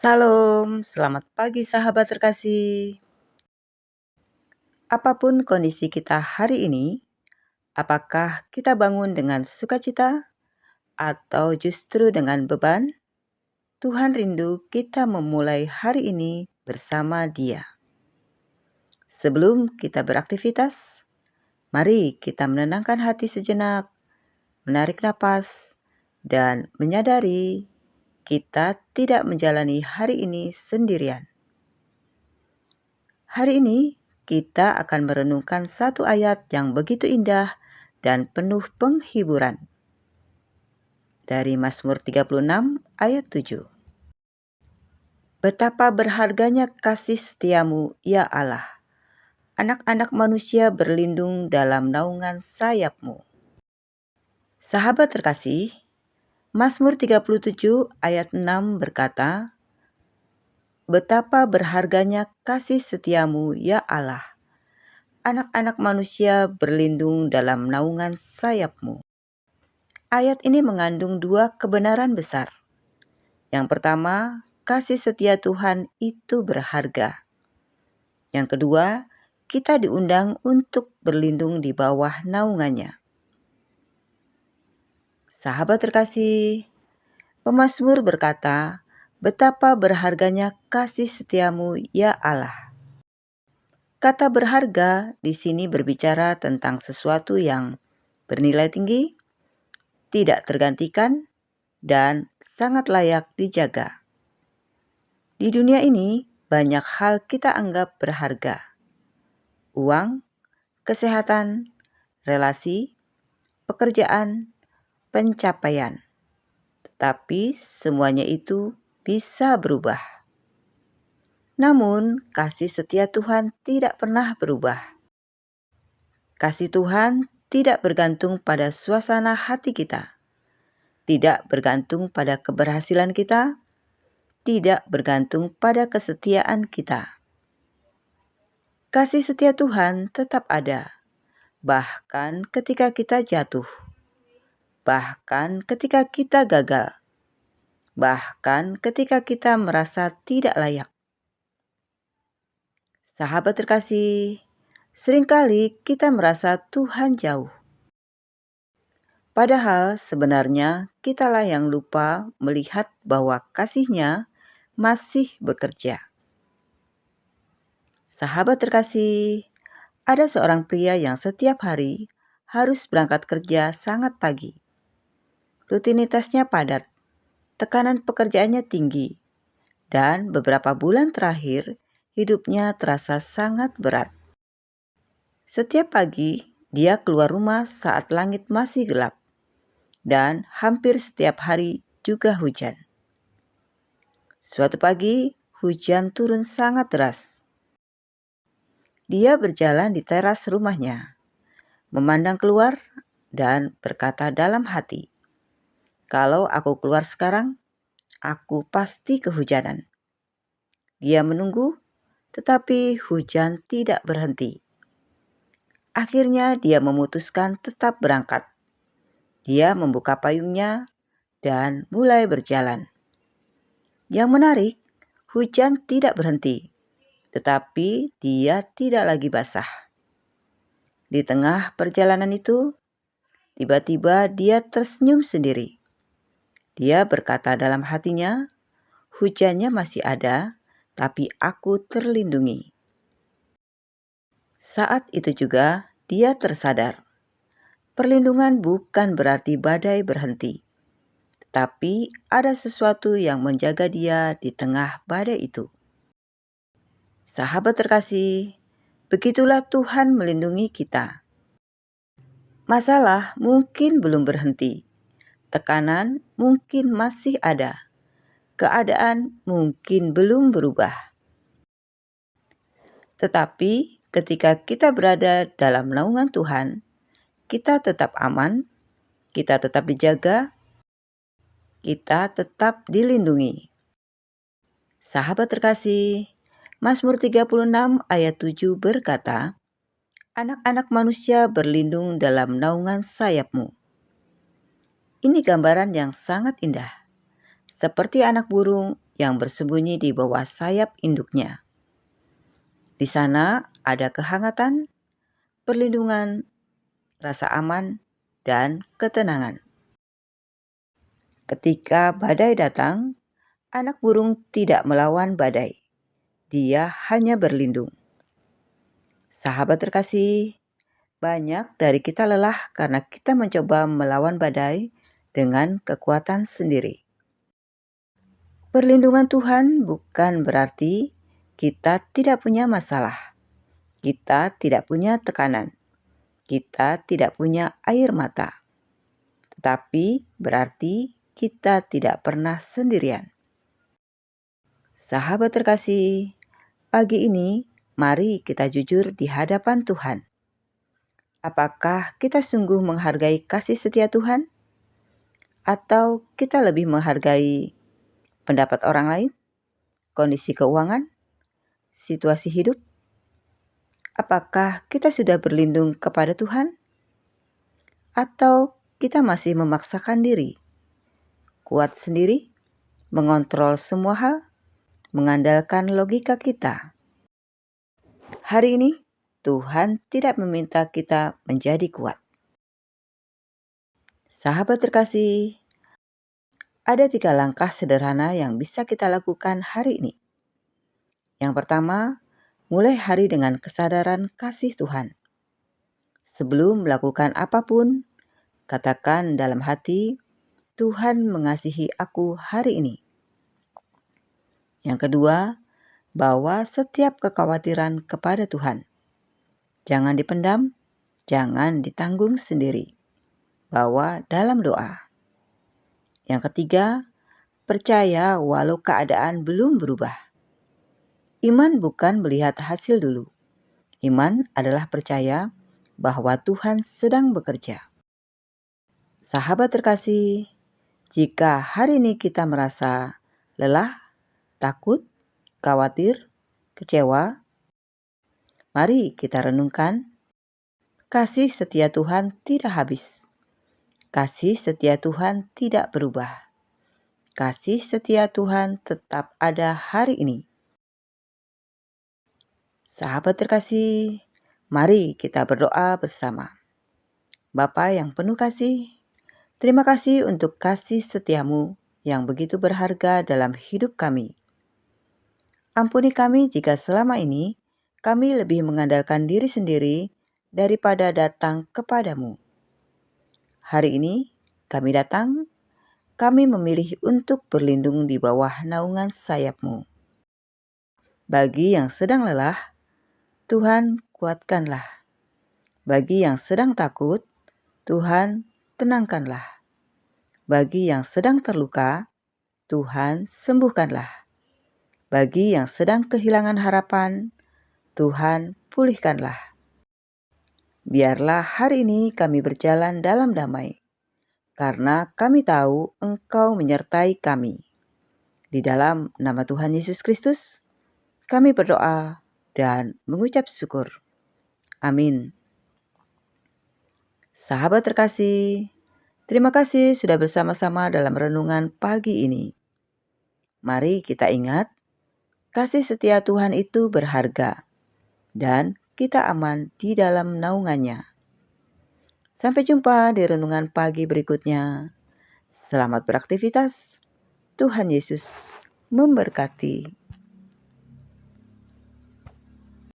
Salam, selamat pagi sahabat terkasih. Apapun kondisi kita hari ini, apakah kita bangun dengan sukacita atau justru dengan beban? Tuhan rindu kita memulai hari ini bersama Dia. Sebelum kita beraktivitas, mari kita menenangkan hati sejenak, menarik napas, dan menyadari kita tidak menjalani hari ini sendirian. Hari ini kita akan merenungkan satu ayat yang begitu indah dan penuh penghiburan. Dari Mazmur 36 ayat 7. Betapa berharganya kasih setiamu, ya Allah. Anak-anak manusia berlindung dalam naungan sayapmu. Sahabat terkasih, Mazmur 37 ayat 6 berkata, Betapa berharganya kasih setiamu, ya Allah. Anak-anak manusia berlindung dalam naungan sayapmu. Ayat ini mengandung dua kebenaran besar. Yang pertama, kasih setia Tuhan itu berharga. Yang kedua, kita diundang untuk berlindung di bawah naungannya. Sahabat terkasih, pemazmur berkata, betapa berharganya kasih setiamu, ya Allah. Kata berharga di sini berbicara tentang sesuatu yang bernilai tinggi, tidak tergantikan, dan sangat layak dijaga. Di dunia ini, banyak hal kita anggap berharga. Uang, kesehatan, relasi, pekerjaan, pencapaian. Tetapi semuanya itu bisa berubah. Namun, kasih setia Tuhan tidak pernah berubah. Kasih Tuhan tidak bergantung pada suasana hati kita, tidak bergantung pada keberhasilan kita, tidak bergantung pada kesetiaan kita. Kasih setia Tuhan tetap ada, bahkan ketika kita jatuh, bahkan ketika kita gagal, bahkan ketika kita merasa tidak layak. Sahabat terkasih, seringkali kita merasa Tuhan jauh. Padahal sebenarnya kitalah yang lupa melihat bahwa kasih-Nya masih bekerja. Sahabat terkasih, ada seorang pria yang setiap hari harus berangkat kerja sangat pagi. Rutinitasnya padat, tekanan pekerjaannya tinggi, dan beberapa bulan terakhir hidupnya terasa sangat berat. Setiap pagi, dia keluar rumah saat langit masih gelap, dan hampir setiap hari juga hujan. Suatu pagi, hujan turun sangat deras. Dia berjalan di teras rumahnya, memandang keluar dan berkata dalam hati, "Kalau aku keluar sekarang, aku pasti kehujanan." Dia menunggu, tetapi hujan tidak berhenti. Akhirnya dia memutuskan tetap berangkat. Dia membuka payungnya dan mulai berjalan. Yang menarik, hujan tidak berhenti, tetapi dia tidak lagi basah. Di tengah perjalanan itu, tiba-tiba dia tersenyum sendiri. Dia berkata dalam hatinya, hujannya masih ada, tapi aku terlindungi. Saat itu juga dia tersadar, perlindungan bukan berarti badai berhenti, tetapi ada sesuatu yang menjaga dia di tengah badai itu. Sahabat terkasih, begitulah Tuhan melindungi kita. Masalah mungkin belum berhenti, tekanan mungkin masih ada, keadaan mungkin belum berubah. Tetapi ketika kita berada dalam naungan Tuhan, kita tetap aman, kita tetap dijaga, kita tetap dilindungi. Sahabat terkasih, Mazmur 36 ayat 7 berkata, anak-anak manusia berlindung dalam naungan sayapmu. Ini gambaran yang sangat indah. Seperti anak burung yang bersembunyi di bawah sayap induknya. Di sana ada kehangatan, perlindungan, rasa aman, dan ketenangan. Ketika badai datang, anak burung tidak melawan badai. Dia hanya berlindung. Sahabat terkasih, banyak dari kita lelah karena kita mencoba melawan badai dengan kekuatan sendiri. Perlindungan Tuhan bukan berarti kita tidak punya masalah, kita tidak punya tekanan, kita tidak punya air mata, tetapi berarti kita tidak pernah sendirian. Sahabat terkasih, pagi ini mari kita jujur di hadapan Tuhan. Apakah kita sungguh menghargai kasih setia Tuhan? Atau kita lebih menghargai pendapat orang lain, kondisi keuangan, situasi hidup? Apakah kita sudah berlindung kepada Tuhan? Atau kita masih memaksakan diri, kuat sendiri, mengontrol semua hal, mengandalkan logika kita? Hari ini, Tuhan tidak meminta kita menjadi kuat. Sahabat terkasih, ada 3 langkah sederhana yang bisa kita lakukan hari ini. Yang pertama, mulai hari dengan kesadaran kasih Tuhan. Sebelum melakukan apapun, katakan dalam hati, Tuhan mengasihi aku hari ini. Yang kedua, bawa setiap kekhawatiran kepada Tuhan. Jangan dipendam, jangan ditanggung sendiri. Bawa dalam doa. Yang ketiga, percaya walau keadaan belum berubah. Iman bukan melihat hasil dulu. Iman adalah percaya bahwa Tuhan sedang bekerja. Sahabat terkasih, jika hari ini kita merasa lelah, takut, khawatir, kecewa, mari kita renungkan, kasih setia Tuhan tidak habis. Kasih setia Tuhan tidak berubah. Kasih setia Tuhan tetap ada hari ini. Sahabat terkasih, mari kita berdoa bersama. Bapa yang penuh kasih, terima kasih untuk kasih setiamu yang begitu berharga dalam hidup kami. Ampuni kami jika selama ini kami lebih mengandalkan diri sendiri daripada datang kepadamu. Hari ini kami datang, kami memilih untuk berlindung di bawah naungan sayap-Mu. Bagi yang sedang lelah, Tuhan kuatkanlah. Bagi yang sedang takut, Tuhan tenangkanlah. Bagi yang sedang terluka, Tuhan sembuhkanlah. Bagi yang sedang kehilangan harapan, Tuhan pulihkanlah. Biarlah hari ini kami berjalan dalam damai, karena kami tahu Engkau menyertai kami. Di dalam nama Tuhan Yesus Kristus, kami berdoa dan mengucap syukur. Amin. Sahabat terkasih, terima kasih sudah bersama-sama dalam renungan pagi ini. Mari kita ingat, kasih setia Tuhan itu berharga, dan kita aman di dalam naungannya. Sampai jumpa di renungan pagi berikutnya. Selamat beraktivitas. Tuhan Yesus memberkati.